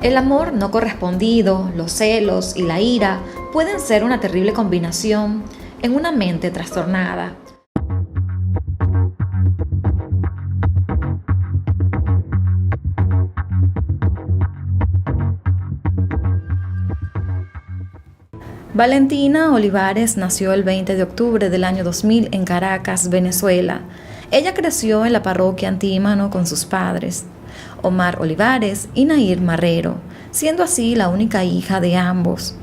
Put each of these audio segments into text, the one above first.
El amor no correspondido, los celos y la ira pueden ser una terrible combinación en una mente trastornada. Valentina Olivares nació el 20 de octubre del año 2000 en Caracas, Venezuela. Ella creció en la parroquia Antímano con sus padres, Omar Olivares y Nair Marrero, siendo así la única hija de ambos.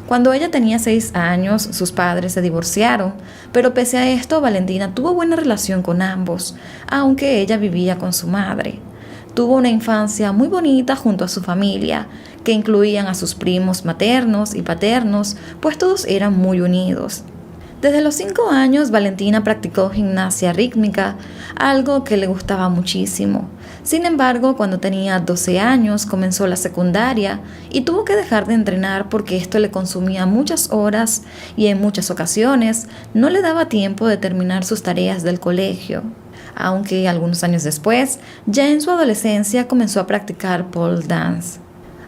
Cuando ella tenía 6 años, sus padres se divorciaron, pero pese a esto, Valentina tuvo buena relación con ambos, aunque ella vivía con su madre. Tuvo una infancia muy bonita junto a su familia, que incluían a sus primos maternos y paternos, pues todos eran muy unidos. Desde los 5 años, Valentina practicó gimnasia rítmica, algo que le gustaba muchísimo. Sin embargo, cuando tenía 12 años, comenzó la secundaria y tuvo que dejar de entrenar porque esto le consumía muchas horas y en muchas ocasiones no le daba tiempo de terminar sus tareas del colegio. Aunque algunos años después, ya en su adolescencia comenzó a practicar pole dance.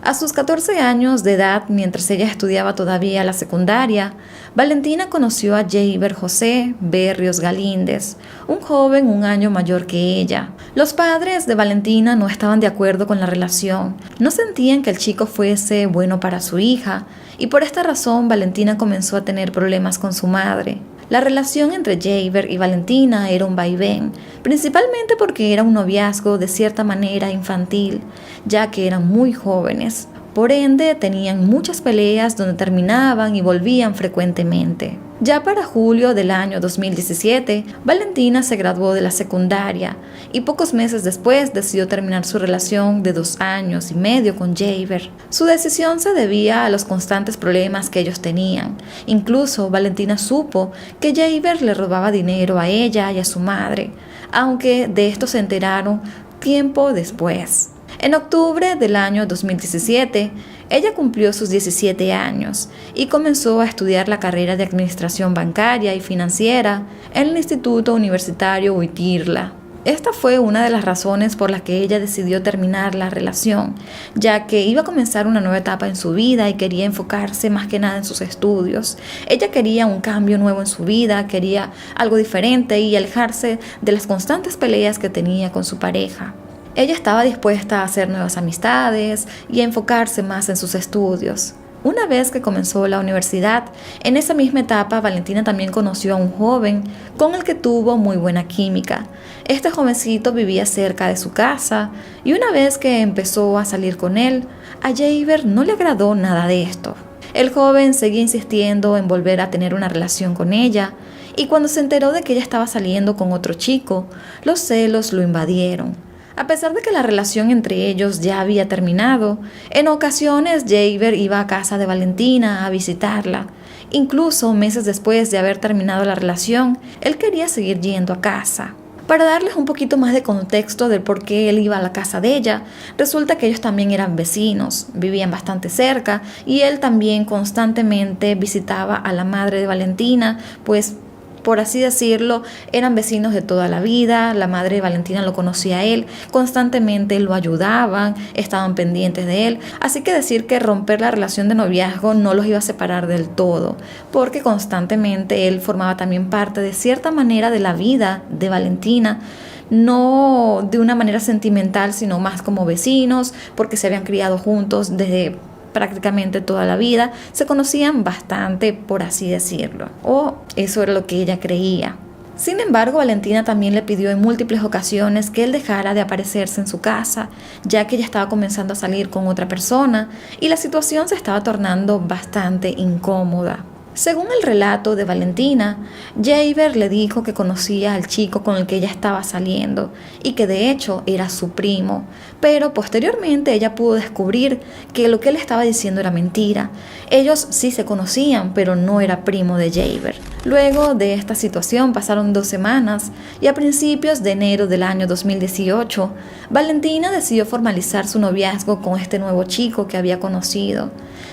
A sus 14 años de edad, mientras ella estudiaba todavía la secundaria, Valentina conoció a Jeiber José Berrios Galíndez, un joven un año mayor que ella. Los padres de Valentina no estaban de acuerdo con la relación, no sentían que el chico fuese bueno para su hija, y por esta razón Valentina comenzó a tener problemas con su madre. La relación entre Jeiber y Valentina era un vaivén, principalmente porque era un noviazgo de cierta manera infantil, ya que eran muy jóvenes. Por ende, tenían muchas peleas donde terminaban y volvían frecuentemente. Ya para julio del año 2017, Valentina se graduó de la secundaria y pocos meses después decidió terminar su relación de 2 años y medio con Jeiber. Su decisión se debía a los constantes problemas que ellos tenían. Incluso Valentina supo que Jeiber le robaba dinero a ella y a su madre, aunque de esto se enteraron tiempo después. En octubre del año 2017, ella cumplió sus 17 años y comenzó a estudiar la carrera de Administración Bancaria y Financiera en el Instituto Universitario UITIRLA. Esta fue una de las razones por las que ella decidió terminar la relación, ya que iba a comenzar una nueva etapa en su vida y quería enfocarse más que nada en sus estudios. Ella quería un cambio nuevo en su vida, quería algo diferente y alejarse de las constantes peleas que tenía con su pareja. Ella estaba dispuesta a hacer nuevas amistades y a enfocarse más en sus estudios. Una vez que comenzó la universidad, en esa misma etapa Valentina también conoció a un joven con el que tuvo muy buena química. Este jovencito vivía cerca de su casa y una vez que empezó a salir con él, a Jeiber no le agradó nada de esto. El joven seguía insistiendo en volver a tener una relación con ella y cuando se enteró de que ella estaba saliendo con otro chico, los celos lo invadieron. A pesar de que la relación entre ellos ya había terminado, en ocasiones Jeiber iba a casa de Valentina a visitarla. Incluso meses después de haber terminado la relación, él quería seguir yendo a casa. Para darles un poquito más de contexto del por qué él iba a la casa de ella, resulta que ellos también eran vecinos, vivían bastante cerca y él también constantemente visitaba a la madre de Valentina, pues por así decirlo, eran vecinos de toda la vida, la madre de Valentina lo conocía a él, constantemente lo ayudaban, estaban pendientes de él, así que decir que romper la relación de noviazgo no los iba a separar del todo, porque constantemente él formaba también parte de cierta manera de la vida de Valentina, no de una manera sentimental, sino más como vecinos, porque se habían criado juntos desde prácticamente toda la vida, se conocían bastante, por así decirlo, o eso era lo que ella creía. Sin embargo, Valentina también le pidió en múltiples ocasiones que él dejara de aparecerse en su casa, ya que ella estaba comenzando a salir con otra persona y la situación se estaba tornando bastante incómoda. Según el relato de Valentina, Jeiber le dijo que conocía al chico con el que ella estaba saliendo y que de hecho era su primo, pero posteriormente ella pudo descubrir que lo que él estaba diciendo era mentira. Ellos sí se conocían, pero no era primo de Jeiber. Luego de esta situación pasaron 2 semanas y a principios de enero del año 2018, Valentina decidió formalizar su noviazgo con este nuevo chico que había conocido.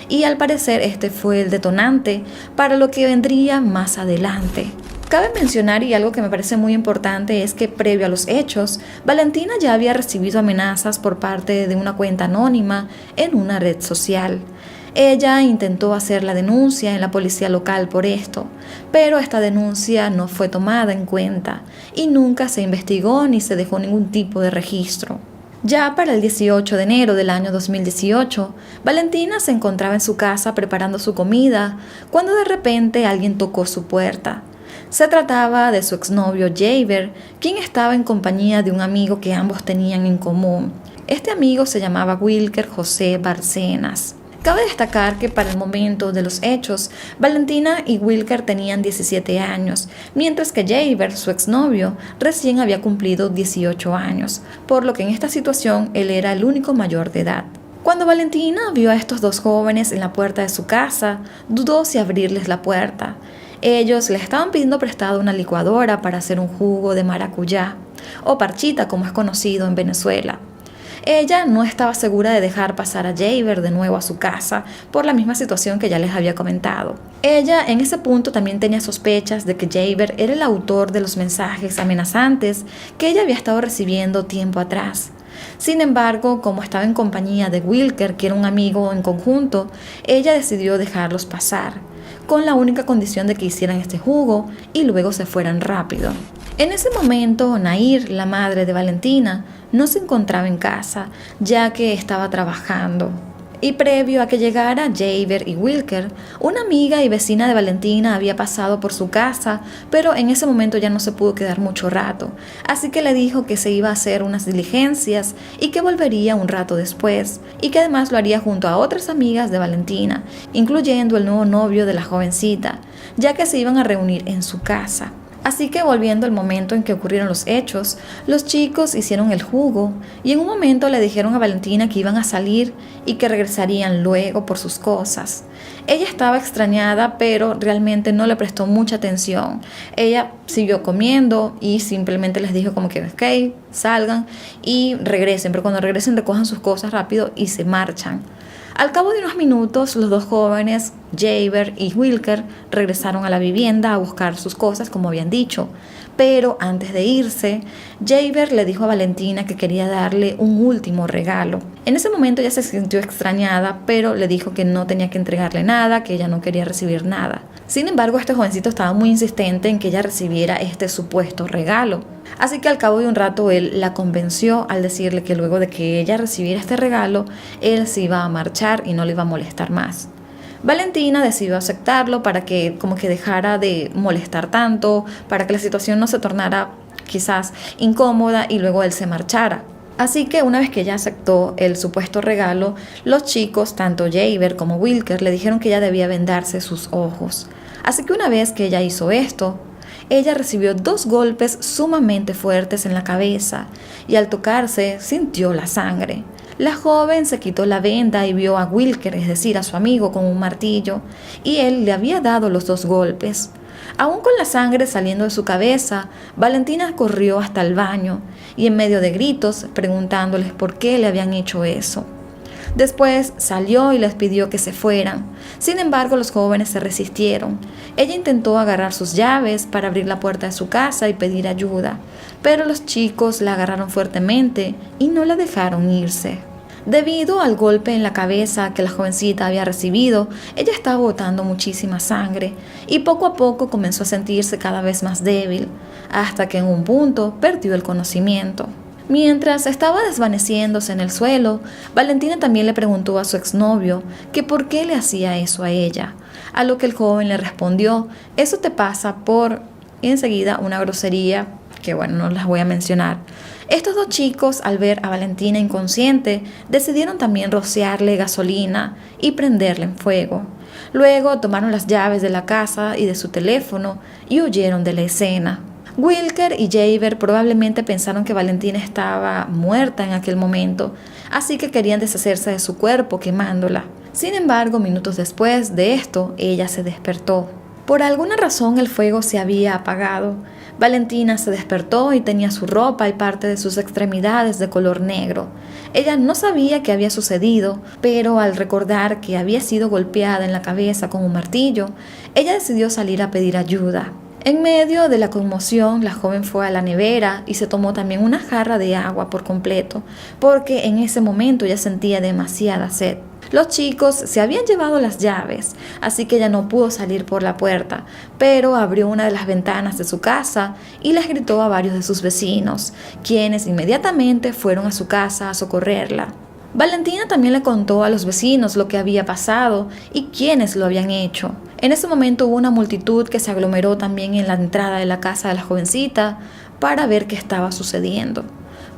Y al parecer este fue el detonante para lo que vendría más adelante. Cabe mencionar, y algo que me parece muy importante, es que previo a los hechos, Valentina ya había recibido amenazas por parte de una cuenta anónima en una red social. Ella intentó hacer la denuncia en la policía local por esto, pero esta denuncia no fue tomada en cuenta y nunca se investigó ni se dejó ningún tipo de registro. Ya para el 18 de enero del año 2018, Valentina se encontraba en su casa preparando su comida cuando de repente alguien tocó su puerta. Se trataba de su exnovio Javier, quien estaba en compañía de un amigo que ambos tenían en común. Este amigo se llamaba Wilker José Bárcenas. Cabe destacar que para el momento de los hechos, Valentina y Wilker tenían 17 años, mientras que Javier, su exnovio, recién había cumplido 18 años, por lo que en esta situación él era el único mayor de edad. Cuando Valentina vio a estos dos jóvenes en la puerta de su casa, dudó si abrirles la puerta. Ellos le estaban pidiendo prestado una licuadora para hacer un jugo de maracuyá, o parchita como es conocido en Venezuela. Ella no estaba segura de dejar pasar a Javier de nuevo a su casa por la misma situación que ya les había comentado. Ella en ese punto también tenía sospechas de que Javier era el autor de los mensajes amenazantes que ella había estado recibiendo tiempo atrás. Sin embargo, como estaba en compañía de Wilker, que era un amigo en conjunto, ella decidió dejarlos pasar, con la única condición de que hicieran este jugo y luego se fueran rápido. En ese momento, Nair, la madre de Valentina, no se encontraba en casa, ya que estaba trabajando. Y previo a que llegara Javier y Wilker, una amiga y vecina de Valentina había pasado por su casa, pero en ese momento ya no se pudo quedar mucho rato, así que le dijo que se iba a hacer unas diligencias y que volvería un rato después, y que además lo haría junto a otras amigas de Valentina, incluyendo el nuevo novio de la jovencita, ya que se iban a reunir en su casa. Así que volviendo al momento en que ocurrieron los hechos, los chicos hicieron el jugo y en un momento le dijeron a Valentina que iban a salir y que regresarían luego por sus cosas. Ella estaba extrañada, pero realmente no le prestó mucha atención. Ella siguió comiendo y simplemente les dijo como que ok, salgan y regresen, pero cuando regresen recojan sus cosas rápido y se marchan. Al cabo de unos minutos, los dos jóvenes, Javier y Wilker, regresaron a la vivienda a buscar sus cosas, como habían dicho. Pero antes de irse, Javier le dijo a Valentina que quería darle un último regalo. En ese momento ella se sintió extrañada, pero le dijo que no tenía que entregarle nada, que ella no quería recibir nada. Sin embargo, este jovencito estaba muy insistente en que ella recibiera este supuesto regalo. Así que al cabo de un rato él la convenció al decirle que luego de que ella recibiera este regalo, él se iba a marchar y no le iba a molestar más. Valentina decidió aceptarlo para que como que dejara de molestar tanto, para que la situación no se tornara quizás incómoda y luego él se marchara. Así que una vez que ella aceptó el supuesto regalo, los chicos, tanto Javier como Wilker, le dijeron que ella debía vendarse sus ojos. Así que una vez que ella hizo esto, ella recibió 2 golpes sumamente fuertes en la cabeza y al tocarse sintió la sangre. La joven se quitó la venda y vio a Wilker, es decir, a su amigo, con un martillo, y él le había dado los 2 golpes. Aún con la sangre saliendo de su cabeza, Valentina corrió hasta el baño y en medio de gritos preguntándoles por qué le habían hecho eso. Después salió y les pidió que se fueran. Sin embargo, los jóvenes se resistieron. Ella intentó agarrar sus llaves para abrir la puerta de su casa y pedir ayuda, pero los chicos la agarraron fuertemente y no la dejaron irse. Debido al golpe en la cabeza que la jovencita había recibido, ella estaba botando muchísima sangre y poco a poco comenzó a sentirse cada vez más débil, hasta que en un punto perdió el conocimiento. Mientras estaba desvaneciéndose en el suelo, Valentina también le preguntó a su exnovio que por qué le hacía eso a ella, a lo que el joven le respondió, eso te pasa por, y enseguida una grosería que bueno, no las voy a mencionar. Estos 2 chicos, al ver a Valentina inconsciente, decidieron también rociarle gasolina y prenderle en fuego. Luego tomaron las llaves de la casa y de su teléfono y huyeron de la escena. Wilker y Javier probablemente pensaron que Valentina estaba muerta en aquel momento, así que querían deshacerse de su cuerpo quemándola. Sin embargo, minutos después de esto, ella se despertó. Por alguna razón el fuego se había apagado. Valentina se despertó y tenía su ropa y parte de sus extremidades de color negro. Ella no sabía qué había sucedido, pero al recordar que había sido golpeada en la cabeza con un martillo, ella decidió salir a pedir ayuda. En medio de la conmoción, la joven fue a la nevera y se tomó también una jarra de agua por completo, porque en ese momento ya sentía demasiada sed. Los chicos se habían llevado las llaves, así que ella no pudo salir por la puerta, pero abrió una de las ventanas de su casa y les gritó a varios de sus vecinos, quienes inmediatamente fueron a su casa a socorrerla. Valentina también le contó a los vecinos lo que había pasado y quiénes lo habían hecho. En ese momento hubo una multitud que se aglomeró también en la entrada de la casa de la jovencita para ver qué estaba sucediendo.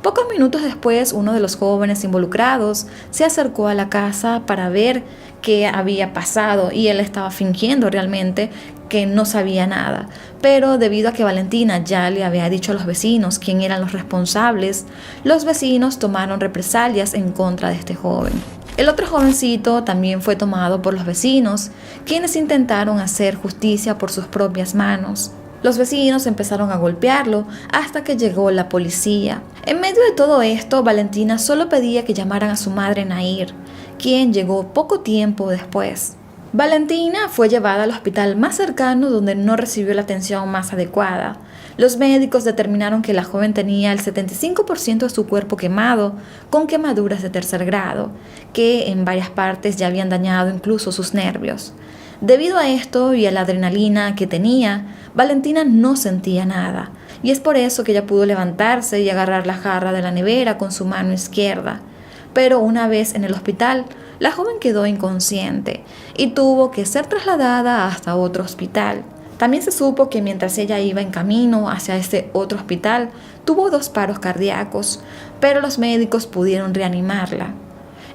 Pocos minutos después, uno de los jóvenes involucrados se acercó a la casa para ver qué había pasado y él estaba fingiendo realmente que no sabía nada. Pero debido a que Valentina ya le había dicho a los vecinos quién eran los responsables, los vecinos tomaron represalias en contra de este joven. El otro jovencito también fue tomado por los vecinos, quienes intentaron hacer justicia por sus propias manos. Los vecinos empezaron a golpearlo hasta que llegó la policía. En medio de todo esto, Valentina solo pedía que llamaran a su madre Nair, quien llegó poco tiempo después. Valentina fue llevada al hospital más cercano donde no recibió la atención más adecuada. Los médicos determinaron que la joven tenía el 75% de su cuerpo quemado con quemaduras de tercer grado, que en varias partes ya habían dañado incluso sus nervios. Debido a esto y a la adrenalina que tenía, Valentina no sentía nada, y es por eso que ella pudo levantarse y agarrar la jarra de la nevera con su mano izquierda. Pero una vez en el hospital, la joven quedó inconsciente y tuvo que ser trasladada hasta otro hospital. También se supo que mientras ella iba en camino hacia ese otro hospital, tuvo 2 paros cardíacos, pero los médicos pudieron reanimarla.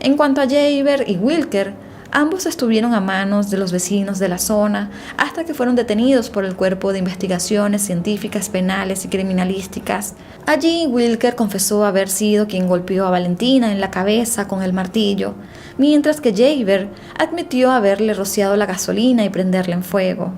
En cuanto a Jaber y Wilker, ambos estuvieron a manos de los vecinos de la zona hasta que fueron detenidos por el Cuerpo de Investigaciones Científicas Penales y Criminalísticas. Allí, Wilker confesó haber sido quien golpeó a Valentina en la cabeza con el martillo, mientras que Jaber admitió haberle rociado la gasolina y prenderla en fuego.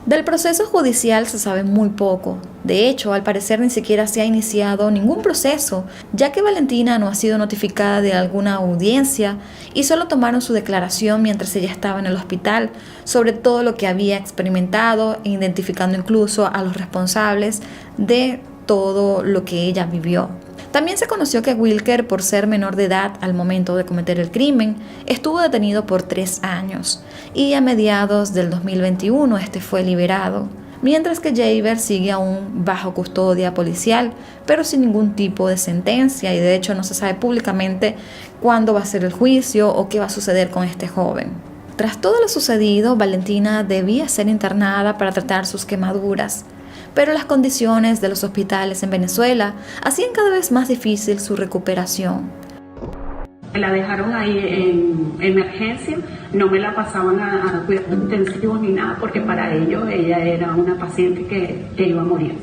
Del proceso judicial se sabe muy poco. De hecho, al parecer ni siquiera se ha iniciado ningún proceso, ya que Valentina no ha sido notificada de alguna audiencia y solo tomaron su declaración mientras ella estaba en el hospital sobre todo lo que había experimentado, identificando incluso a los responsables de todo lo que ella vivió. También se conoció que Wilker, por ser menor de edad al momento de cometer el crimen, estuvo detenido por 3 años y a mediados del 2021 este fue liberado, mientras que Jaber sigue aún bajo custodia policial, pero sin ningún tipo de sentencia y de hecho no se sabe públicamente cuándo va a ser el juicio o qué va a suceder con este joven. Tras todo lo sucedido, Valentina debía ser internada para tratar sus quemaduras, pero las condiciones de los hospitales en Venezuela hacían cada vez más difícil su recuperación. La dejaron ahí en emergencia, no me la pasaban a cuidados intensivos ni nada, porque para ellos ella era una paciente que iba a morir.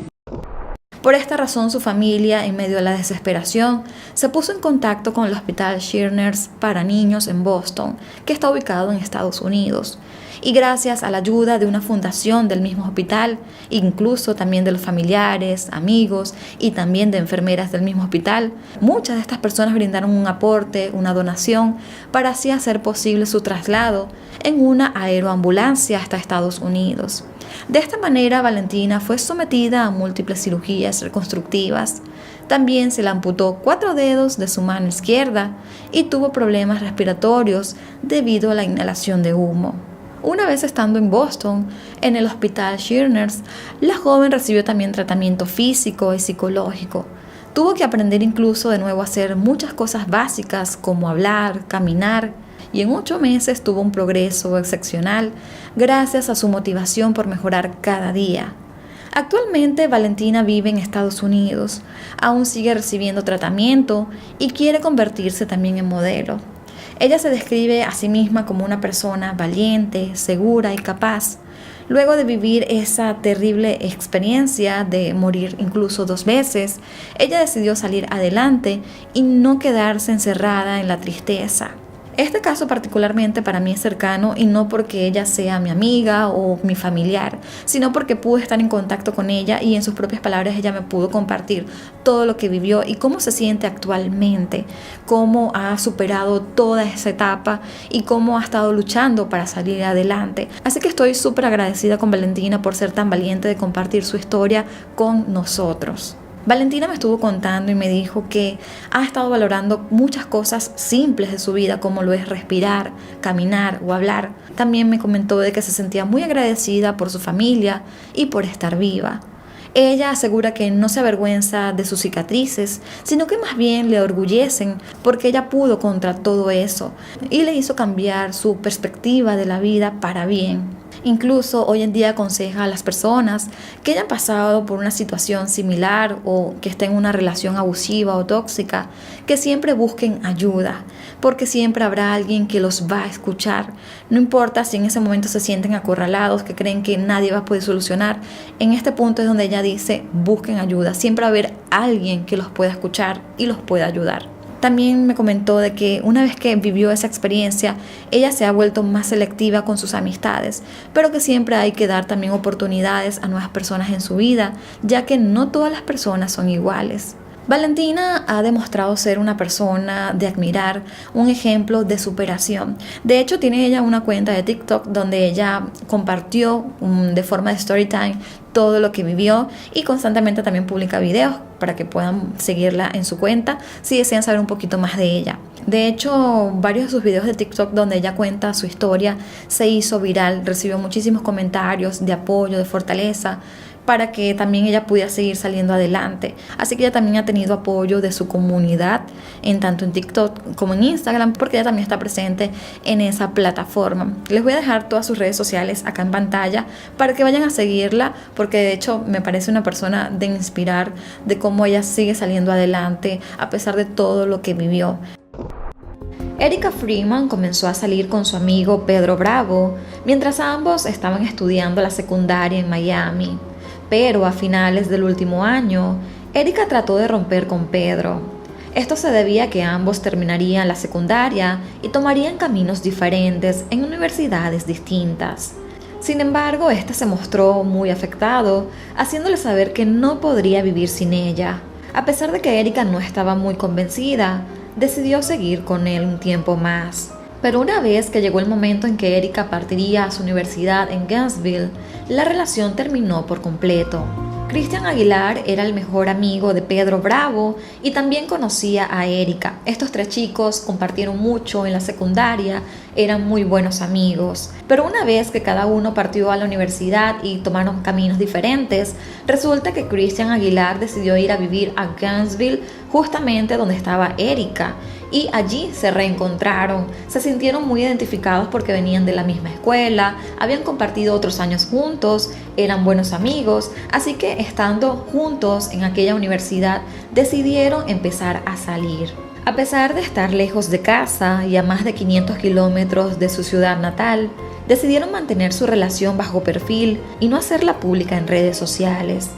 Por esta razón, su familia, en medio de la desesperación, se puso en contacto con el Hospital Shriners para niños en Boston, que está ubicado en Estados Unidos. Y gracias a la ayuda de una fundación del mismo hospital, incluso también de los familiares, amigos y también de enfermeras del mismo hospital, muchas de estas personas brindaron un aporte, una donación, para así hacer posible su traslado en una aeroambulancia hasta Estados Unidos. De esta manera, Valentina fue sometida a múltiples cirugías reconstructivas. También se le amputó 4 dedos de su mano izquierda y tuvo problemas respiratorios debido a la inhalación de humo. Una vez estando en Boston, en el Hospital Shriners, la joven recibió también tratamiento físico y psicológico. Tuvo que aprender incluso de nuevo a hacer muchas cosas básicas como hablar, caminar, y en 8 meses tuvo un progreso excepcional gracias a su motivación por mejorar cada día. Actualmente Valentina vive en Estados Unidos, aún sigue recibiendo tratamiento y quiere convertirse también en modelo. Ella se describe a sí misma como una persona valiente, segura y capaz. Luego de vivir esa terrible experiencia de morir incluso 2 veces, ella decidió salir adelante y no quedarse encerrada en la tristeza. Este caso particularmente para mí es cercano y no porque ella sea mi amiga o mi familiar, sino porque pude estar en contacto con ella y en sus propias palabras ella me pudo compartir todo lo que vivió y cómo se siente actualmente, cómo ha superado toda esa etapa y cómo ha estado luchando para salir adelante. Así que estoy súper agradecida con Valentina por ser tan valiente de compartir su historia con nosotros. Valentina me estuvo contando y me dijo que ha estado valorando muchas cosas simples de su vida, como lo es respirar, caminar o hablar. También me comentó de que se sentía muy agradecida por su familia y por estar viva. Ella asegura que no se avergüenza de sus cicatrices, sino que más bien le orgullecen porque ella pudo contra todo eso y le hizo cambiar su perspectiva de la vida para bien. Incluso hoy en día aconseja a las personas que hayan pasado por una situación similar o que estén en una relación abusiva o tóxica, que siempre busquen ayuda, porque siempre habrá alguien que los va a escuchar. No importa si en ese momento se sienten acorralados, que creen que nadie va a poder solucionar. En este punto es donde ella dice, busquen ayuda. Siempre va a haber alguien que los pueda escuchar y los pueda ayudar. También me comentó de que una vez que vivió esa experiencia, ella se ha vuelto más selectiva con sus amistades, pero que siempre hay que dar también oportunidades a nuevas personas en su vida, ya que no todas las personas son iguales. Valentina ha demostrado ser una persona de admirar, un ejemplo de superación. De hecho, tiene ella una cuenta de TikTok donde ella compartió de forma de story time todo lo que vivió y constantemente también publica videos para que puedan seguirla en su cuenta si desean saber un poquito más de ella. De hecho, varios de sus videos de TikTok donde ella cuenta su historia se hizo viral, recibió muchísimos comentarios de apoyo, de fortaleza, para que también ella pudiera seguir saliendo adelante. Así que ella también ha tenido apoyo de su comunidad, tanto en TikTok como en Instagram, porque ella también está presente en esa plataforma. Les voy a dejar todas sus redes sociales acá en pantalla para que vayan a seguirla, porque de hecho me parece una persona de inspirar, de cómo ella sigue saliendo adelante a pesar de todo lo que vivió. Erika Freeman comenzó a salir con su amigo Pedro Bravo, mientras ambos estaban estudiando la secundaria en Miami. Pero a finales del último año, Erika trató de romper con Pedro. Esto se debía a que ambos terminarían la secundaria y tomarían caminos diferentes en universidades distintas. Sin embargo, este se mostró muy afectado, haciéndole saber que no podría vivir sin ella. A pesar de que Erika no estaba muy convencida, decidió seguir con él un tiempo más. Pero una vez que llegó el momento en que Erika partiría a su universidad en Gainesville, la relación terminó por completo. Cristian Aguilar era el mejor amigo de Pedro Bravo y también conocía a Erika. Estos tres chicos compartieron mucho en la secundaria, eran muy buenos amigos. Pero una vez que cada uno partió a la universidad y tomaron caminos diferentes, resulta que Cristian Aguilar decidió ir a vivir a Gainesville, justamente donde estaba Erika. Y allí se reencontraron, se sintieron muy identificados porque venían de la misma escuela, habían compartido otros años juntos, eran buenos amigos, así que estando juntos en aquella universidad decidieron empezar a salir. A pesar de estar lejos de casa y a más de 500 kilómetros de su ciudad natal, decidieron mantener su relación bajo perfil y no hacerla pública en redes sociales.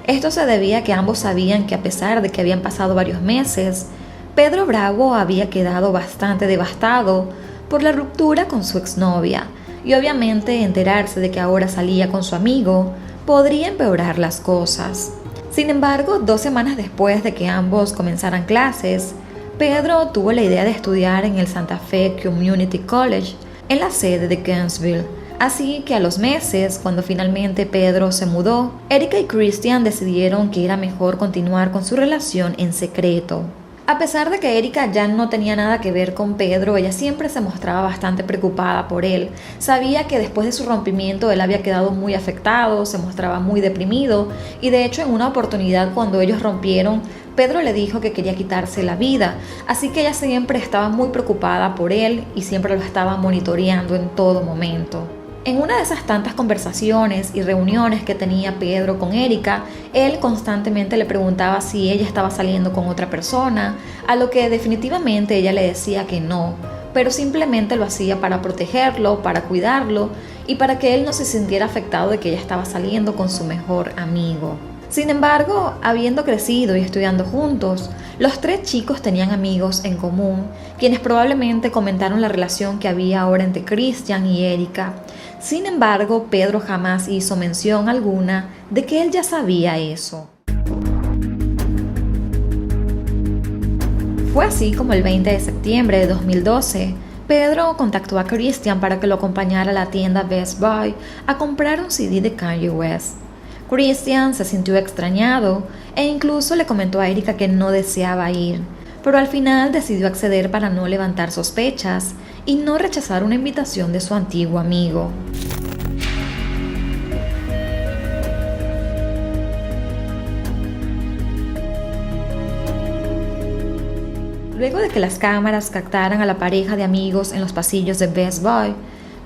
Esto se debía a que ambos sabían que a pesar de que habían pasado varios meses, Pedro Bravo había quedado bastante devastado por la ruptura con su exnovia y obviamente enterarse de que ahora salía con su amigo podría empeorar las cosas. Sin embargo, 2 semanas después de que ambos comenzaran clases, Pedro tuvo la idea de estudiar en el Santa Fe Community College, en la sede de Gainesville. Así que a los meses, cuando finalmente Pedro se mudó, Erika y Cristian decidieron que era mejor continuar con su relación en secreto. A pesar de que Erika ya no tenía nada que ver con Pedro, ella siempre se mostraba bastante preocupada por él. Sabía que después de su rompimiento él había quedado muy afectado, se mostraba muy deprimido y de hecho en una oportunidad cuando ellos rompieron, Pedro le dijo que quería quitarse la vida. Así que ella siempre estaba muy preocupada por él y siempre lo estaba monitoreando en todo momento. En una de esas tantas conversaciones y reuniones que tenía Pedro con Erika, él constantemente le preguntaba si ella estaba saliendo con otra persona, a lo que definitivamente ella le decía que no, pero simplemente lo hacía para protegerlo, para cuidarlo y para que él no se sintiera afectado de que ella estaba saliendo con su mejor amigo. Sin embargo, habiendo crecido y estudiando juntos, los tres chicos tenían amigos en común, quienes probablemente comentaron la relación que había ahora entre Christian y Erika. Sin embargo, Pedro jamás hizo mención alguna de que él ya sabía eso. Fue así como el 20 de septiembre de 2012, Pedro contactó a Christian para que lo acompañara a la tienda Best Buy a comprar un CD de Kanye West. Christian se sintió extrañado e incluso le comentó a Erika que no deseaba ir, pero al final decidió acceder para no levantar sospechas y no rechazar una invitación de su antiguo amigo. Luego de que las cámaras captaran a la pareja de amigos en los pasillos de Best Buy,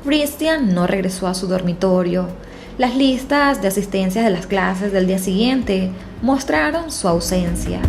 Christian no regresó a su dormitorio. Las listas de asistencia de las clases del día siguiente mostraron su ausencia.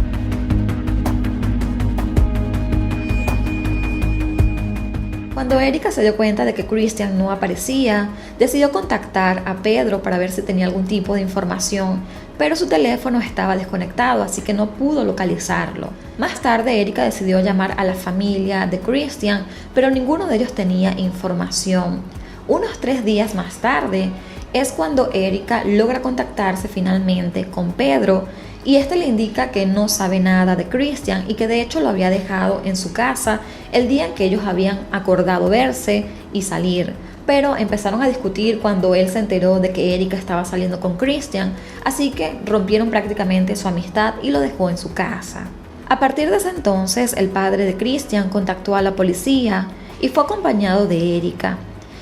Cuando Erika se dio cuenta de que Christian no aparecía, decidió contactar a Pedro para ver si tenía algún tipo de información, pero su teléfono estaba desconectado, así que no pudo localizarlo. Más tarde, Erika decidió llamar a la familia de Christian, pero ninguno de ellos tenía información. Unos 3 días más tarde, es cuando Erika logra contactarse finalmente con Pedro y este le indica que no sabe nada de Christian y que de hecho lo había dejado en su casa el día en que ellos habían acordado verse y salir. Pero empezaron a discutir cuando él se enteró de que Erika estaba saliendo con Christian, así que rompieron prácticamente su amistad y lo dejó en su casa. A partir de ese entonces, el padre de Christian contactó a la policía y fue acompañado de Erika.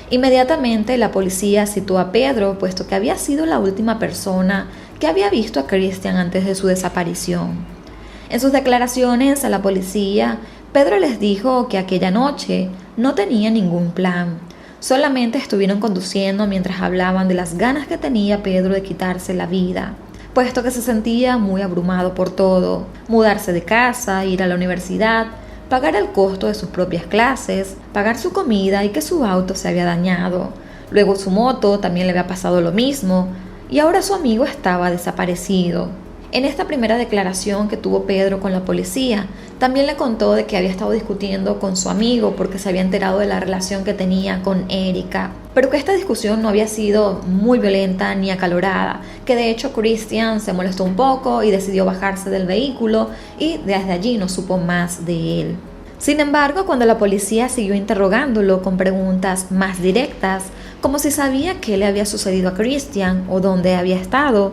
Inmediatamente la policía citó a Pedro, puesto que había sido la última persona que había visto a Christian antes de su desaparición. En sus declaraciones a la policía, Pedro les dijo que aquella noche no tenía ningún plan. Solamente estuvieron conduciendo mientras hablaban de las ganas que tenía Pedro de quitarse la vida, puesto que se sentía muy abrumado por todo: mudarse de casa, ir a la universidad, pagar el costo de sus propias clases, pagar su comida y que su auto se había dañado. Luego su moto también le había pasado lo mismo y ahora su amigo estaba desaparecido. En esta primera declaración que tuvo Pedro con la policía, también le contó de que había estado discutiendo con su amigo porque se había enterado de la relación que tenía con Erika, pero que esta discusión no había sido muy violenta ni acalorada, que de hecho Christian se molestó un poco y decidió bajarse del vehículo y desde allí no supo más de él. Sin embargo, cuando la policía siguió interrogándolo con preguntas más directas, como si sabía qué le había sucedido a Christian o dónde había estado,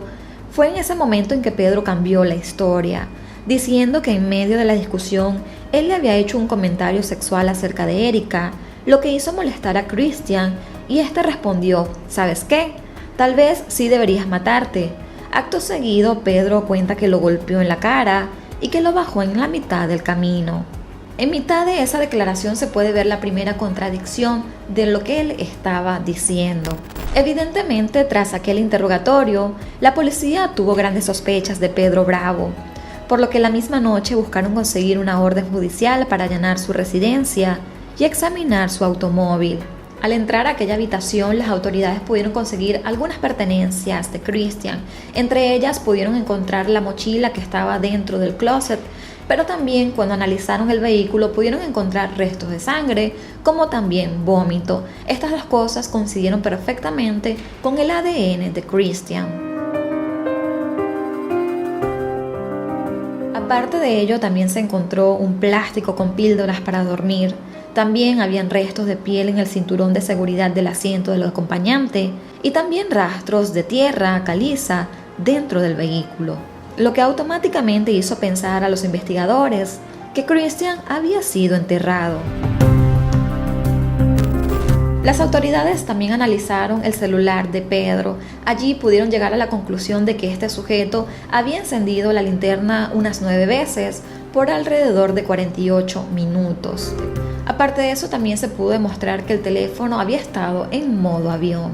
fue en ese momento en que Pedro cambió la historia, diciendo que en medio de la discusión él le había hecho un comentario sexual acerca de Erika, lo que hizo molestar a Christian, y este respondió: ¿sabes qué? Tal vez sí deberías matarte. Acto seguido, Pedro cuenta que lo golpeó en la cara y que lo bajó en la mitad del camino. En mitad de esa declaración se puede ver la primera contradicción de lo que él estaba diciendo. Evidentemente, tras aquel interrogatorio, la policía tuvo grandes sospechas de Pedro Bravo, por lo que la misma noche buscaron conseguir una orden judicial para allanar su residencia y examinar su automóvil. Al entrar a aquella habitación, las autoridades pudieron conseguir algunas pertenencias de Christian. Entre ellas pudieron encontrar la mochila que estaba dentro del closet, pero también cuando analizaron el vehículo pudieron encontrar restos de sangre, como también vómito. Estas dos cosas coincidieron perfectamente con el ADN de Christian. Aparte de ello, también se encontró un plástico con píldoras para dormir. También habían restos de piel en el cinturón de seguridad del asiento del acompañante y también rastros de tierra caliza dentro del vehículo, lo que automáticamente hizo pensar a los investigadores que Christian había sido enterrado. Las autoridades también analizaron el celular de Pedro. Allí pudieron llegar a la conclusión de que este sujeto había encendido la linterna unas 9 veces por alrededor de 48 minutos. Aparte de eso, también se pudo demostrar que el teléfono había estado en modo avión.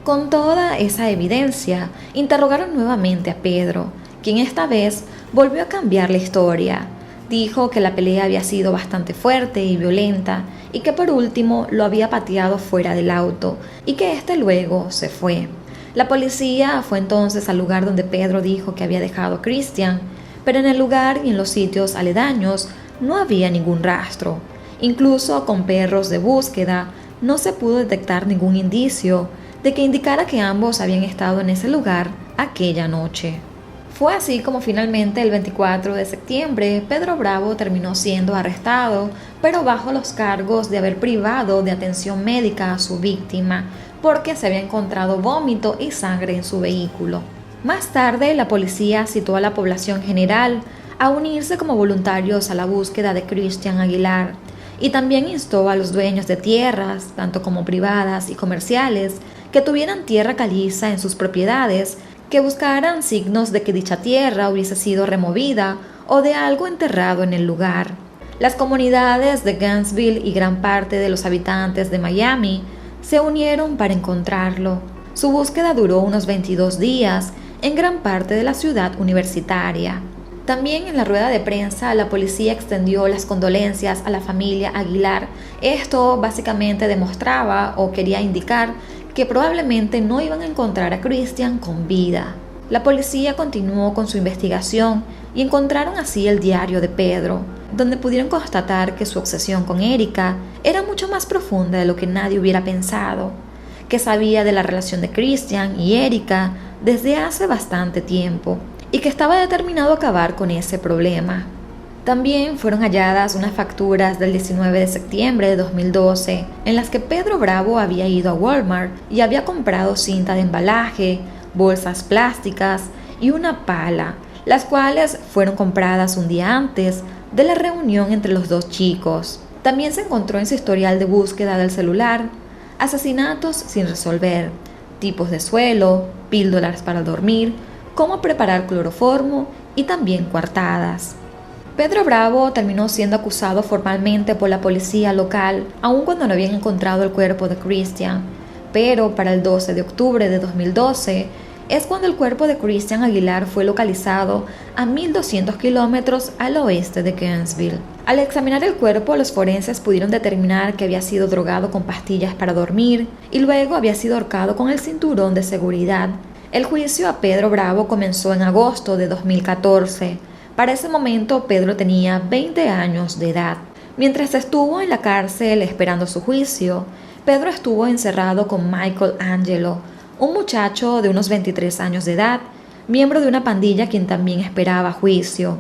Con toda esa evidencia, interrogaron nuevamente a Pedro, quien esta vez volvió a cambiar la historia. Dijo que la pelea había sido bastante fuerte y violenta y que por último lo había pateado fuera del auto y que este luego se fue. La policía fue entonces al lugar donde Pedro dijo que había dejado a Christian, pero en el lugar y en los sitios aledaños no había ningún rastro. Incluso con perros de búsqueda no se pudo detectar ningún indicio de que indicara que ambos habían estado en ese lugar aquella noche. Fue así como finalmente el 24 de septiembre Pedro Bravo terminó siendo arrestado, pero bajo los cargos de haber privado de atención médica a su víctima, porque se había encontrado vómito y sangre en su vehículo. Más tarde, la policía citó a la población general a unirse como voluntarios a la búsqueda de Christian Aguilar, y también instó a los dueños de tierras, tanto como privadas y comerciales, que tuvieran tierra caliza en sus propiedades, que buscaran signos de que dicha tierra hubiese sido removida o de algo enterrado en el lugar. Las comunidades de Gainesville y gran parte de los habitantes de Miami se unieron para encontrarlo. Su búsqueda duró unos 22 días en gran parte de la ciudad universitaria. También en la rueda de prensa la policía extendió las condolencias a la familia Aguilar. Esto básicamente demostraba o quería indicar que probablemente no iban a encontrar a Christian con vida. La policía continuó con su investigación y encontraron así el diario de Pedro, donde pudieron constatar que su obsesión con Erika era mucho más profunda de lo que nadie hubiera pensado, que sabía de la relación de Christian y Erika desde hace bastante tiempo y que estaba determinado a acabar con ese problema. También fueron halladas unas facturas del 19 de septiembre de 2012 en las que Pedro Bravo había ido a Walmart y había comprado cinta de embalaje, bolsas plásticas y una pala, las cuales fueron compradas un día antes de la reunión entre los dos chicos. También se encontró en su historial de búsqueda del celular asesinatos sin resolver, tipos de suelo, píldoras para dormir, cómo preparar cloroformo y también coartadas. Pedro Bravo terminó siendo acusado formalmente por la policía local, aun cuando no habían encontrado el cuerpo de Christian, pero para el 12 de octubre de 2012 es cuando el cuerpo de Christian Aguilar fue localizado a 1.200 kilómetros al oeste de Gainesville. Al examinar el cuerpo, los forenses pudieron determinar que había sido drogado con pastillas para dormir y luego había sido ahorcado con el cinturón de seguridad. El juicio a Pedro Bravo comenzó en agosto de 2014. Para ese momento, Pedro tenía 20 años de edad. Mientras estuvo en la cárcel esperando su juicio, Pedro estuvo encerrado con Michael Angelo, un muchacho de unos 23 años de edad, miembro de una pandilla quien también esperaba juicio.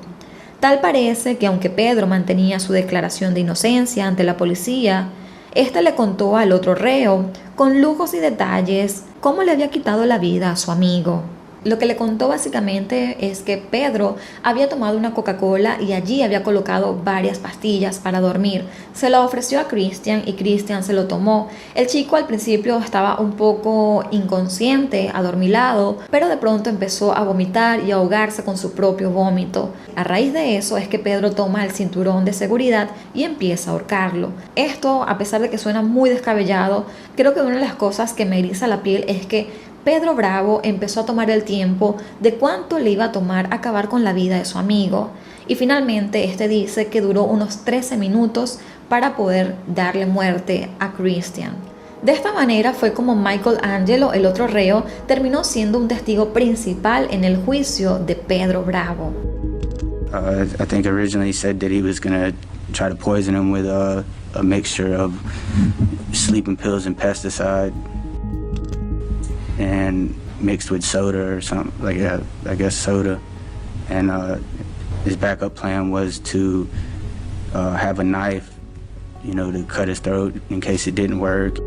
Tal parece que aunque Pedro mantenía su declaración de inocencia ante la policía, éste le contó al otro reo, con lujos y detalles, cómo le había quitado la vida a su amigo. Lo que le contó básicamente es que Pedro había tomado una Coca-Cola y allí había colocado varias pastillas para dormir. Se la ofreció a Christian y Christian se lo tomó. El chico al principio estaba un poco inconsciente, adormilado, pero de pronto empezó a vomitar y a ahogarse con su propio vómito. A raíz de eso es que Pedro toma el cinturón de seguridad y empieza a ahorcarlo. Esto, a pesar de que suena muy descabellado, creo que una de las cosas que me eriza la piel es que Pedro Bravo empezó a tomar el tiempo de cuánto le iba a tomar acabar con la vida de su amigo y finalmente este dice que duró unos 13 minutos para poder darle muerte a Christian. De esta manera fue como Michael Angelo, el otro reo, terminó siendo un testigo principal en el juicio de Pedro Bravo. I think originally he said that he was going to try to poison him with a mixture of sleeping pills and pesticide. And mixed with soda or something, like I guess soda. And his backup plan was to have a knife, to cut his throat in case it didn't work.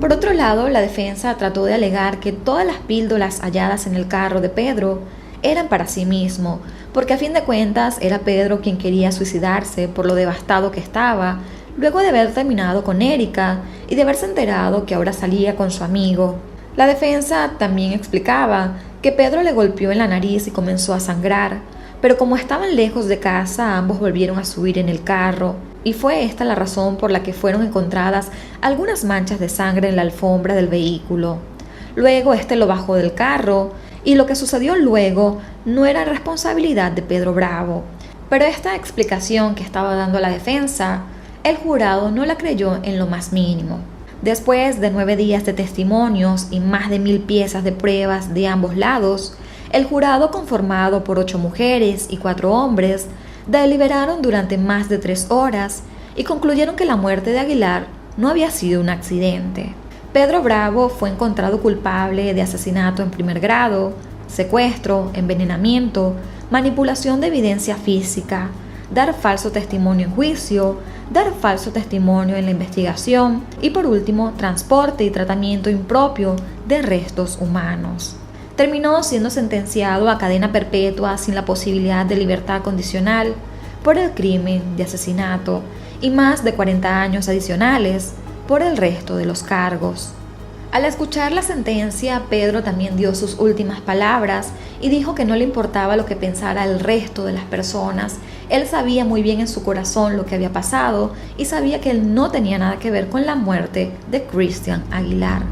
Por otro lado, la defensa trató de alegar que todas las píldoras halladas en el carro de Pedro eran para sí mismo, porque a fin de cuentas era Pedro quien quería suicidarse por lo devastado que estaba, luego de haber terminado con Erika y de haberse enterado que ahora salía con su amigo. La defensa también explicaba que Pedro le golpeó en la nariz y comenzó a sangrar, pero como estaban lejos de casa, ambos volvieron a subir en el carro, y fue esta la razón por la que fueron encontradas algunas manchas de sangre en la alfombra del vehículo. Luego este lo bajó del carro, y lo que sucedió luego no era responsabilidad de Pedro Bravo. Pero esta explicación que estaba dando la defensa, el jurado no la creyó en lo más mínimo. Después de 9 días de testimonios y más de 1000 piezas de pruebas de ambos lados, el jurado, conformado por 8 mujeres y 4 hombres, deliberaron durante más de 3 horas y concluyeron que la muerte de Aguilar no había sido un accidente. Pedro Bravo fue encontrado culpable de asesinato en primer grado, secuestro, envenenamiento, manipulación de evidencia física, dar falso testimonio en juicio, dar falso testimonio en la investigación y, por último, transporte y tratamiento impropio de restos humanos. Terminó siendo sentenciado a cadena perpetua sin la posibilidad de libertad condicional por el crimen de asesinato y más de 40 años adicionales por el resto de los cargos. Al escuchar la sentencia, Pedro también dio sus últimas palabras y dijo que no le importaba lo que pensara el resto de las personas. Él sabía muy bien en su corazón lo que había pasado y sabía que él no tenía nada que ver con la muerte de Christian Aguilar.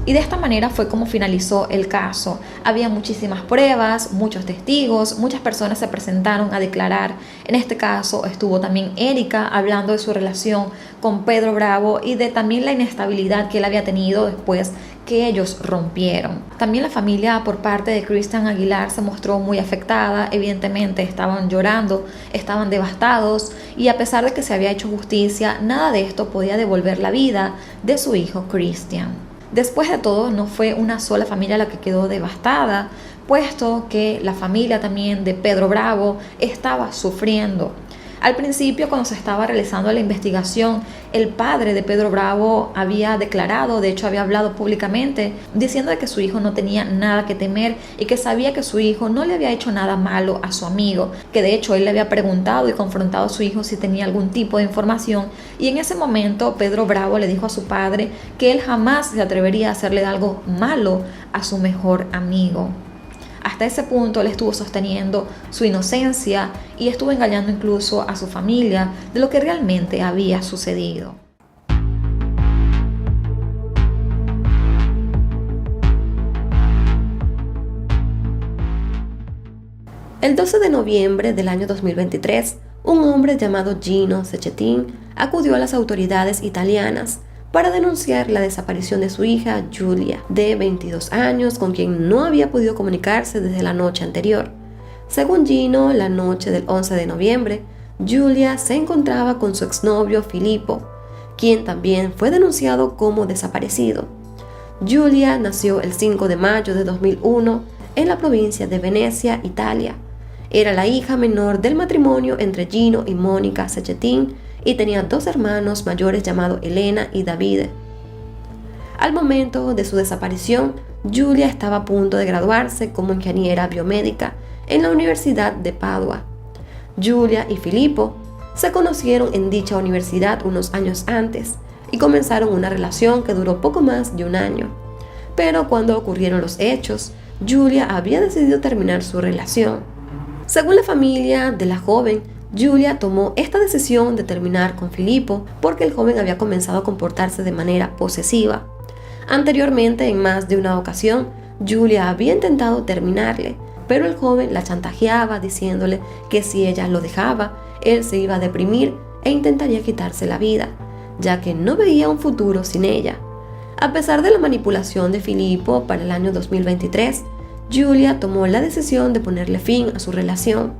Y de esta manera fue como finalizó el caso. Había muchísimas pruebas, muchos testigos, muchas personas se presentaron a declarar. En este caso estuvo también Erika hablando de su relación con Pedro Bravo y de también la inestabilidad que él había tenido después que ellos rompieron. También la familia por parte de Christian Aguilar se mostró muy afectada. Evidentemente estaban llorando, estaban devastados y a pesar de que se había hecho justicia, nada de esto podía devolver la vida de su hijo Christian. Después de todo, no fue una sola familia la que quedó devastada, puesto que la familia también de Pedro Bravo estaba sufriendo. Al principio, cuando se estaba realizando la investigación, el padre de Pedro Bravo había declarado, de hecho había hablado públicamente, diciendo que su hijo no tenía nada que temer y que sabía que su hijo no le había hecho nada malo a su amigo, que de hecho él le había preguntado y confrontado a su hijo si tenía algún tipo de información y en ese momento Pedro Bravo le dijo a su padre que él jamás se atrevería a hacerle algo malo a su mejor amigo. Hasta ese punto él estuvo sosteniendo su inocencia y estuvo engañando incluso a su familia de lo que realmente había sucedido. El 12 de noviembre del año 2023, un hombre llamado Gino Cecchettin acudió a las autoridades italianas para denunciar la desaparición de su hija Giulia, de 22 años, con quien no había podido comunicarse desde la noche anterior. Según Gino, la noche del 11 de noviembre, Giulia se encontraba con su exnovio Filippo, quien también fue denunciado como desaparecido. Giulia nació el 5 de mayo de 2001 en la provincia de Venecia, Italia. Era la hija menor del matrimonio entre Gino y Mónica Cecchettin y tenía 2 hermanos mayores llamados Elena y Davide. Al momento de su desaparición, Giulia estaba a punto de graduarse como ingeniera biomédica en la Universidad de Padua. Giulia y Filippo se conocieron en dicha universidad unos años antes y comenzaron una relación que duró poco más de un año. Pero cuando ocurrieron los hechos, Giulia había decidido terminar su relación. Según la familia de la joven, Giulia tomó esta decisión de terminar con Filippo porque el joven había comenzado a comportarse de manera posesiva. Anteriormente, en más de una ocasión, Giulia había intentado terminarle, pero el joven la chantajeaba diciéndole que si ella lo dejaba, él se iba a deprimir e intentaría quitarse la vida, ya que no veía un futuro sin ella. A pesar de la manipulación de Filippo para el año 2023, Giulia tomó la decisión de ponerle fin a su relación,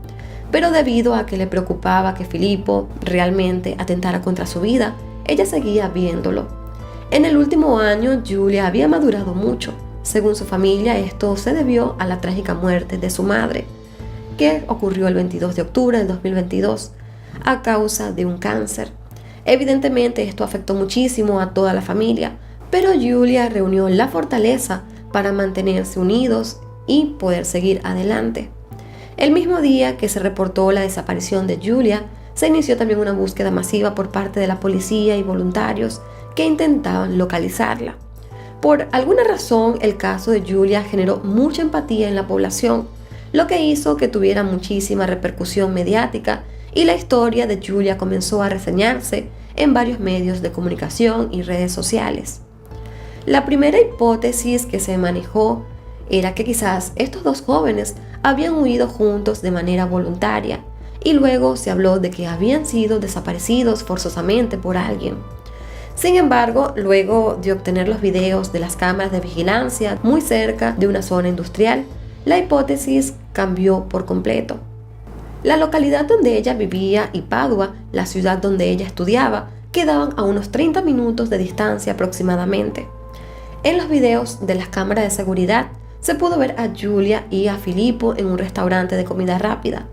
pero debido a que le preocupaba que Filippo realmente atentara contra su vida, ella seguía viéndolo. En el último año, Giulia había madurado mucho. Según su familia, esto se debió a la trágica muerte de su madre, que ocurrió el 22 de octubre del 2022, a causa de un cáncer. Evidentemente, esto afectó muchísimo a toda la familia, pero Giulia reunió la fortaleza para mantenerse unidos y poder seguir adelante. El mismo día que se reportó la desaparición de Giulia, se inició también una búsqueda masiva por parte de la policía y voluntarios que intentaban localizarla. Por alguna razón, el caso de Giulia generó mucha empatía en la población, lo que hizo que tuviera muchísima repercusión mediática y la historia de Giulia comenzó a reseñarse en varios medios de comunicación y redes sociales. La primera hipótesis que se manejó era que quizás estos 2 jóvenes habían huido juntos de manera voluntaria y luego se habló de que habían sido desaparecidos forzosamente por alguien. Sin embargo, luego de obtener los videos de las cámaras de vigilancia muy cerca de una zona industrial, la hipótesis cambió por completo. La localidad donde ella vivía y Padua, la ciudad donde ella estudiaba, quedaban a unos 30 minutos de distancia aproximadamente. En los videos de las cámaras de seguridad se pudo ver a Giulia y a Filippo en un restaurante de comida rápida.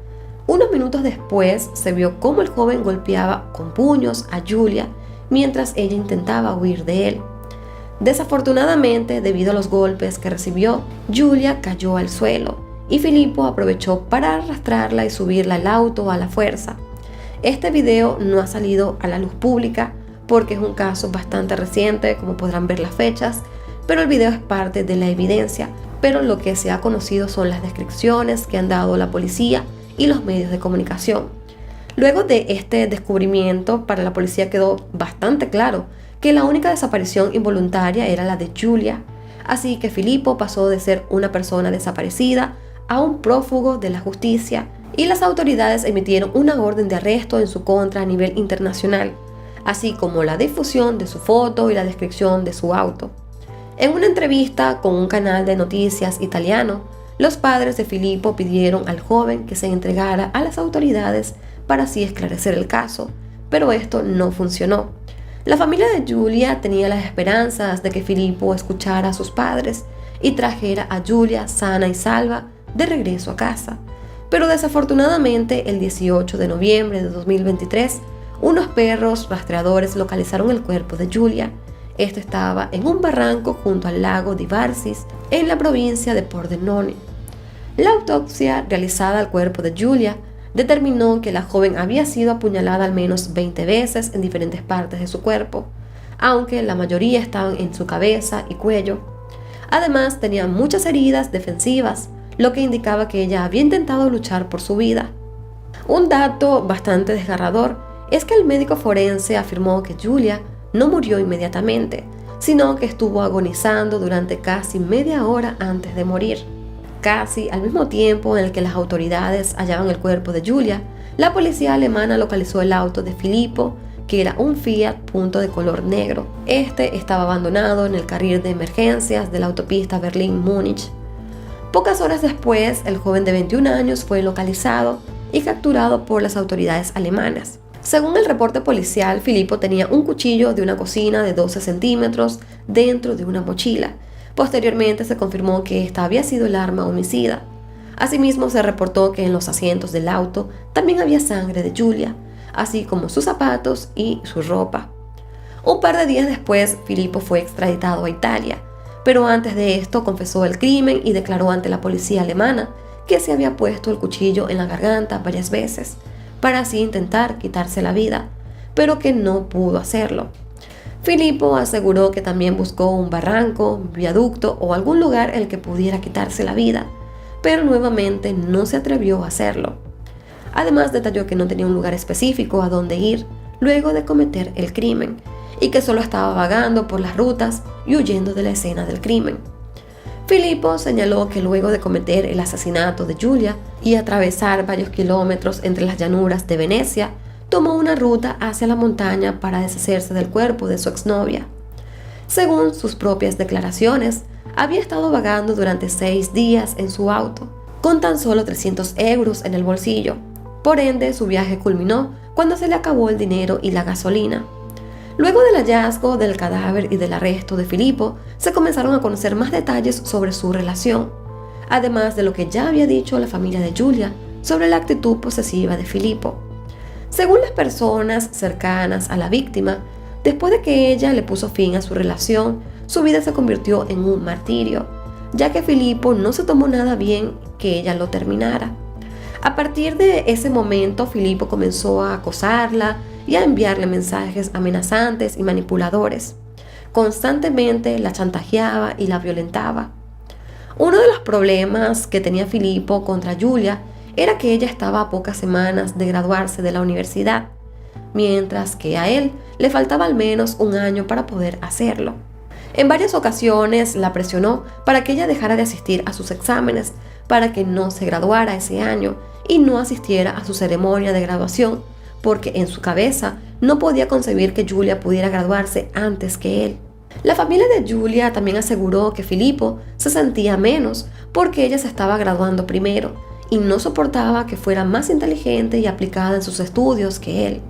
Unos minutos después se vio cómo el joven golpeaba con puños a Giulia mientras ella intentaba huir de él. Desafortunadamente, debido a los golpes que recibió, Giulia cayó al suelo y Filippo aprovechó para arrastrarla y subirla al auto a la fuerza. Este video no ha salido a la luz pública porque es un caso bastante reciente, como podrán ver las fechas, pero el video es parte de la evidencia, pero lo que se ha conocido son las descripciones que han dado la policía y los medios de comunicación. Luego de este descubrimiento, para la policía quedó bastante claro que la única desaparición involuntaria era la de Giulia, así que Filippo pasó de ser una persona desaparecida a un prófugo de la justicia y las autoridades emitieron una orden de arresto en su contra a nivel internacional, así como la difusión de su foto y la descripción de su auto. En una entrevista con un canal de noticias italiano, los padres de Filippo pidieron al joven que se entregara a las autoridades para así esclarecer el caso, pero esto no funcionó. La familia de Giulia tenía las esperanzas de que Filippo escuchara a sus padres y trajera a Giulia sana y salva de regreso a casa. Pero desafortunadamente, el 18 de noviembre de 2023, unos perros rastreadores localizaron el cuerpo de Giulia. Este estaba en un barranco junto al lago di Varsis, en la provincia de Pordenone. La autopsia realizada al cuerpo de Giulia determinó que la joven había sido apuñalada al menos 20 veces en diferentes partes de su cuerpo, aunque la mayoría estaban en su cabeza y cuello. Además, tenía muchas heridas defensivas, lo que indicaba que ella había intentado luchar por su vida. Un dato bastante desgarrador es que el médico forense afirmó que Giulia no murió inmediatamente, sino que estuvo agonizando durante casi media hora antes de morir. Casi al mismo tiempo en el que las autoridades hallaban el cuerpo de Giulia, la policía alemana localizó el auto de Filippo, que era un Fiat Punto de color negro. Este estaba abandonado en el carril de emergencias de la autopista Berlín-Múnich. Pocas horas después, el joven de 21 años fue localizado y capturado por las autoridades alemanas. Según el reporte policial, Filippo tenía un cuchillo de una cocina de 12 centímetros dentro de una mochila. Posteriormente se confirmó que esta había sido el arma homicida. Asimismo, se reportó que en los asientos del auto también había sangre de Giulia, así como sus zapatos y su ropa. Un par de días después, Filippo fue extraditado a Italia, pero antes de esto confesó el crimen y declaró ante la policía alemana que se había puesto el cuchillo en la garganta varias veces, para así intentar quitarse la vida, pero que no pudo hacerlo. Filippo aseguró que también buscó un barranco, viaducto o algún lugar en el que pudiera quitarse la vida, pero nuevamente no se atrevió a hacerlo. Además, detalló que no tenía un lugar específico a donde ir luego de cometer el crimen y que solo estaba vagando por las rutas y huyendo de la escena del crimen. Filippo señaló que luego de cometer el asesinato de Giulia y atravesar varios kilómetros entre las llanuras de Venecia, tomó una ruta hacia la montaña para deshacerse del cuerpo de su exnovia. Según sus propias declaraciones, había estado vagando durante 6 días en su auto, con tan solo 300 euros en el bolsillo. Por ende, su viaje culminó cuando se le acabó el dinero y la gasolina. Luego del hallazgo del cadáver y del arresto de Filippo, se comenzaron a conocer más detalles sobre su relación, además de lo que ya había dicho la familia de Giulia sobre la actitud posesiva de Filippo. Según las personas cercanas a la víctima, después de que ella le puso fin a su relación, su vida se convirtió en un martirio, ya que Filippo no se tomó nada bien que ella lo terminara. A partir de ese momento, Filippo comenzó a acosarla y a enviarle mensajes amenazantes y manipuladores. Constantemente la chantajeaba y la violentaba. Uno de los problemas que tenía Filippo contra Giulia era que ella estaba a pocas semanas de graduarse de la universidad, mientras que a él le faltaba al menos un año para poder hacerlo. En varias ocasiones la presionó para que ella dejara de asistir a sus exámenes, para que no se graduara ese año y no asistiera a su ceremonia de graduación, porque en su cabeza no podía concebir que Giulia pudiera graduarse antes que él. La familia de Giulia también aseguró que Filippo se sentía menos porque ella se estaba graduando primero y no soportaba que fuera más inteligente y aplicada en sus estudios que él.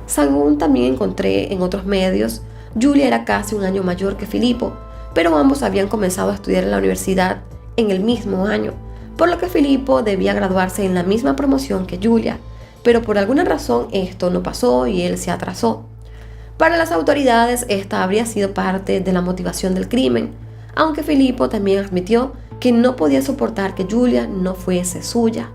Según también encontré en otros medios, Giulia era casi un año mayor que Filippo, pero ambos habían comenzado a estudiar en la universidad en el mismo año, por lo que Filippo debía graduarse en la misma promoción que Giulia, pero por alguna razón esto no pasó y él se atrasó. Para las autoridades, esta habría sido parte de la motivación del crimen, aunque Filippo también admitió que no podía soportar que Giulia no fuese suya.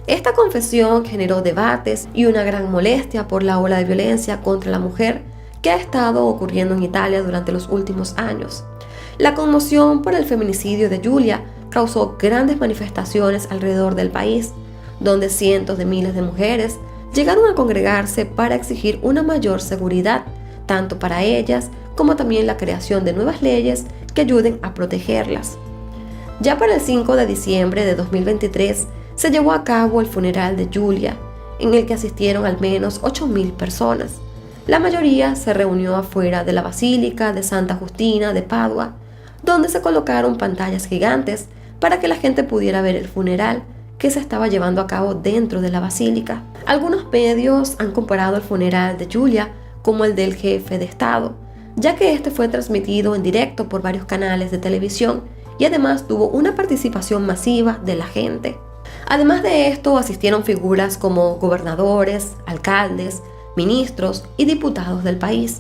Esta confesión generó debates y una gran molestia por la ola de violencia contra la mujer que ha estado ocurriendo en Italia durante los últimos años. La conmoción por el feminicidio de Giulia causó grandes manifestaciones alrededor del país, donde cientos de miles de mujeres llegaron a congregarse para exigir una mayor seguridad, tanto para ellas como también la creación de nuevas leyes que ayuden a protegerlas. Ya para el 5 de diciembre de 2023 se llevó a cabo el funeral de Giulia, en el que asistieron al menos 8.000 personas. La mayoría se reunió afuera de la Basílica de Santa Justina de Padua, donde se colocaron pantallas gigantes para que la gente pudiera ver el funeral que se estaba llevando a cabo dentro de la basílica. Algunos medios han comparado el funeral de Giulia como el del jefe de Estado, ya que este fue transmitido en directo por varios canales de televisión y además tuvo una participación masiva de la gente. Además de esto, asistieron figuras como gobernadores, alcaldes, ministros y diputados del país.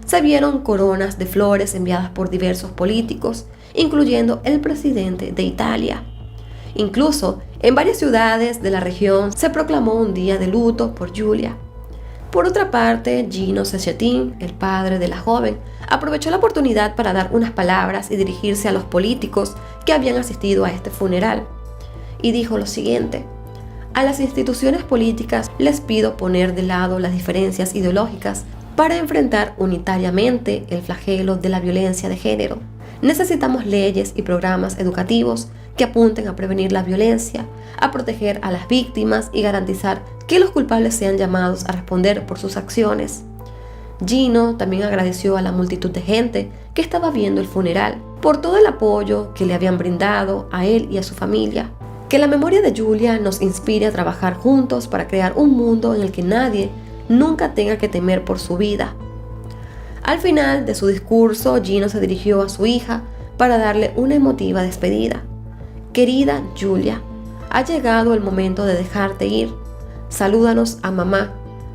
Se vieron coronas de flores enviadas por diversos políticos, incluyendo el presidente de Italia. Incluso, en varias ciudades de la región se proclamó un día de luto por Giulia. Por otra parte, Gino Cecchettin, el padre de la joven, aprovechó la oportunidad para dar unas palabras y dirigirse a los políticos que habían asistido a este funeral. Y dijo lo siguiente: a las instituciones políticas les pido poner de lado las diferencias ideológicas para enfrentar unitariamente el flagelo de la violencia de género. Necesitamos leyes y programas educativos que apunten a prevenir la violencia, a proteger a las víctimas y garantizar que los culpables sean llamados a responder por sus acciones. Gino también agradeció a la multitud de gente que estaba viendo el funeral por todo el apoyo que le habían brindado a él y a su familia. Que la memoria de Giulia nos inspire a trabajar juntos para crear un mundo en el que nadie nunca tenga que temer por su vida. Al final de su discurso, Gino se dirigió a su hija para darle una emotiva despedida. Querida Giulia, ha llegado el momento de dejarte ir. Salúdanos a mamá.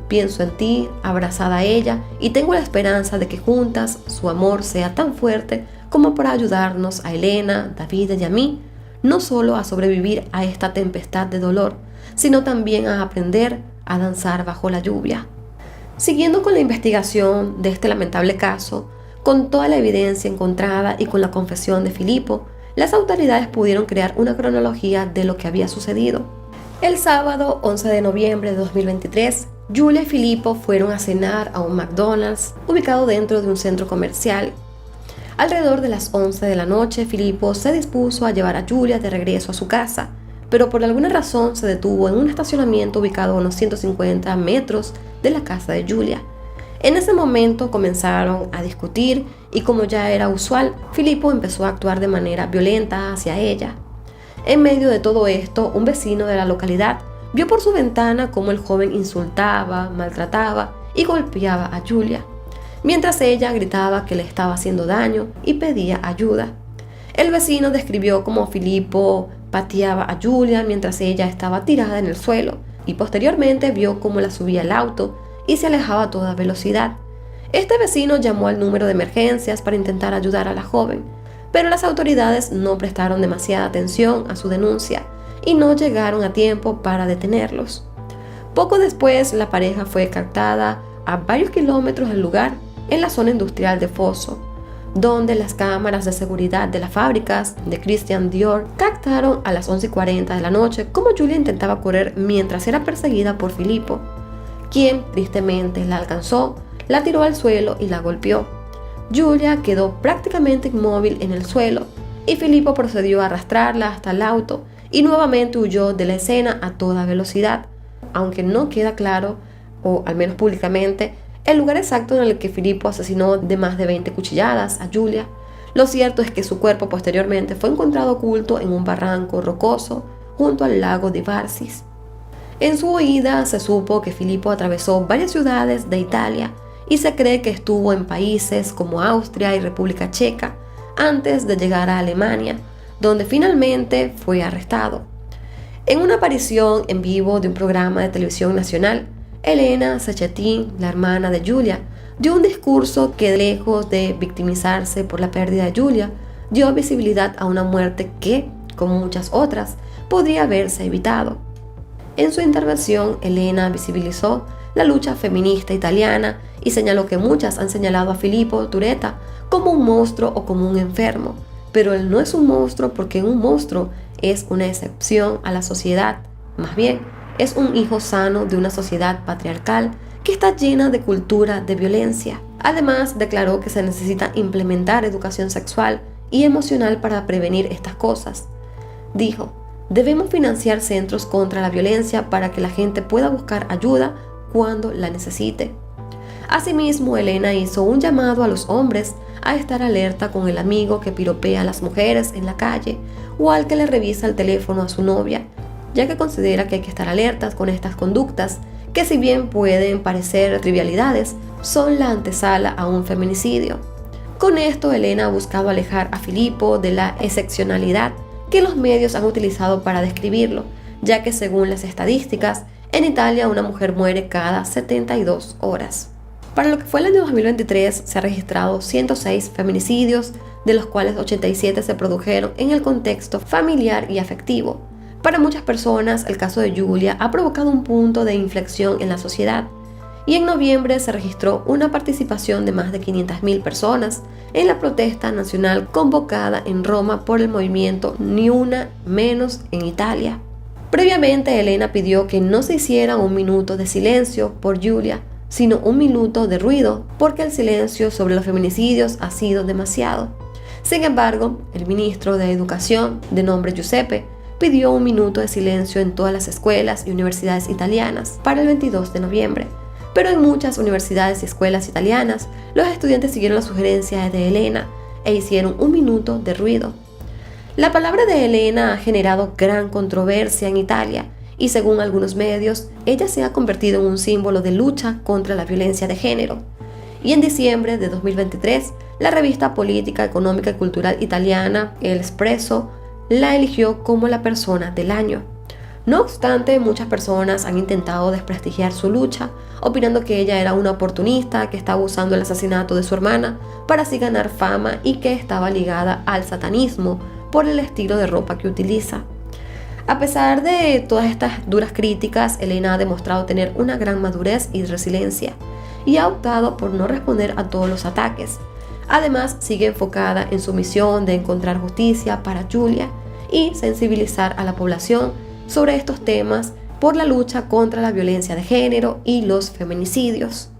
Pienso en ti, abrazada a ella, y tengo la esperanza de que juntas su amor sea tan fuerte como para ayudarnos a Elena, David y a mí, no solo a sobrevivir a esta tempestad de dolor, sino también a aprender a danzar bajo la lluvia. Siguiendo con la investigación de este lamentable caso, con toda la evidencia encontrada y con la confesión de Filippo, las autoridades pudieron crear una cronología de lo que había sucedido. El sábado 11 de noviembre de 2023, Giulia y Filippo fueron a cenar a un McDonald's ubicado dentro de un centro comercial. Alrededor de las 11 de la noche, Filippo se dispuso a llevar a Giulia de regreso a su casa, pero por alguna razón se detuvo en un estacionamiento ubicado a unos 150 metros de la casa de Giulia. En ese momento comenzaron a discutir y, como ya era usual, Filippo empezó a actuar de manera violenta hacia ella. En medio de todo esto, un vecino de la localidad vio por su ventana cómo el joven insultaba, maltrataba y golpeaba a Giulia, mientras ella gritaba que le estaba haciendo daño y pedía ayuda. El vecino describió cómo Filippo pateaba a Giulia mientras ella estaba tirada en el suelo y posteriormente vio cómo la subía al auto y se alejaba a toda velocidad. Este vecino llamó al número de emergencias para intentar ayudar a la joven, pero las autoridades no prestaron demasiada atención a su denuncia y no llegaron a tiempo para detenerlos. Poco después, la pareja fue captada a varios kilómetros del lugar en la zona industrial de Fosso, donde las cámaras de seguridad de las fábricas de Christian Dior captaron a las 11:40 de la noche cómo Giulia intentaba correr mientras era perseguida por Filippo, quien tristemente la alcanzó, la tiró al suelo y la golpeó. Giulia quedó prácticamente inmóvil en el suelo y Filippo procedió a arrastrarla hasta el auto y nuevamente huyó de la escena a toda velocidad, aunque no queda claro o al menos públicamente, el lugar exacto en el que Filippo asesinó de más de 20 cuchilladas a Giulia. Lo cierto es que su cuerpo posteriormente fue encontrado oculto en un barranco rocoso junto al lago de Varsis. En su huida se supo que Filippo atravesó varias ciudades de Italia y se cree que estuvo en países como Austria y República Checa antes de llegar a Alemania, donde finalmente fue arrestado. En una aparición en vivo de un programa de televisión nacional, Elena Cecchettin, la hermana de Giulia, dio un discurso que, lejos de victimizarse por la pérdida de Giulia, dio visibilidad a una muerte que, como muchas otras, podría haberse evitado. En su intervención, Elena visibilizó la lucha feminista italiana y señaló que muchas han señalado a Filippo Turetta como un monstruo o como un enfermo, pero él no es un monstruo porque un monstruo es una excepción a la sociedad, más bien es un hijo sano de una sociedad patriarcal que está llena de cultura de violencia. Además, declaró que se necesita implementar educación sexual y emocional para prevenir estas cosas. Dijo: debemos financiar centros contra la violencia para que la gente pueda buscar ayuda cuando la necesite. Asimismo, Elena hizo un llamado a los hombres a estar alerta con el amigo que piropea a las mujeres en la calle o al que le revisa el teléfono a su novia, ya que considera que hay que estar alertas con estas conductas que, si bien pueden parecer trivialidades, son la antesala a un feminicidio. Con esto, Elena ha buscado alejar a Filippo de la excepcionalidad que los medios han utilizado para describirlo, ya que según las estadísticas, en Italia una mujer muere cada 72 horas. Para lo que fue el año 2023 se han registrado 106 feminicidios, de los cuales 87 se produjeron en el contexto familiar y afectivo. Para muchas personas, el caso de Giulia ha provocado un punto de inflexión en la sociedad, y en noviembre se registró una participación de más de 500.000 personas en la protesta nacional convocada en Roma por el movimiento Ni Una Menos en Italia. Previamente, Elena pidió que no se hiciera un minuto de silencio por Giulia, sino un minuto de ruido, porque el silencio sobre los feminicidios ha sido demasiado. Sin embargo, el ministro de Educación, de nombre Giuseppe, pidió un minuto de silencio en todas las escuelas y universidades italianas para el 22 de noviembre. Pero en muchas universidades y escuelas italianas, los estudiantes siguieron la sugerencia de Elena e hicieron un minuto de ruido. La palabra de Elena ha generado gran controversia en Italia y, según algunos medios, ella se ha convertido en un símbolo de lucha contra la violencia de género. Y en diciembre de 2023, la revista política, económica y cultural italiana, El Espresso, la eligió como la persona del año. No obstante, muchas personas han intentado desprestigiar su lucha, opinando que ella era una oportunista que estaba usando el asesinato de su hermana para así ganar fama y que estaba ligada al satanismo por el estilo de ropa que utiliza. A pesar de todas estas duras críticas, Elena ha demostrado tener una gran madurez y resiliencia y ha optado por no responder a todos los ataques. Además, sigue enfocada en su misión de encontrar justicia para Giulia y sensibilizar a la población sobre estos temas por la lucha contra la violencia de género y los feminicidios.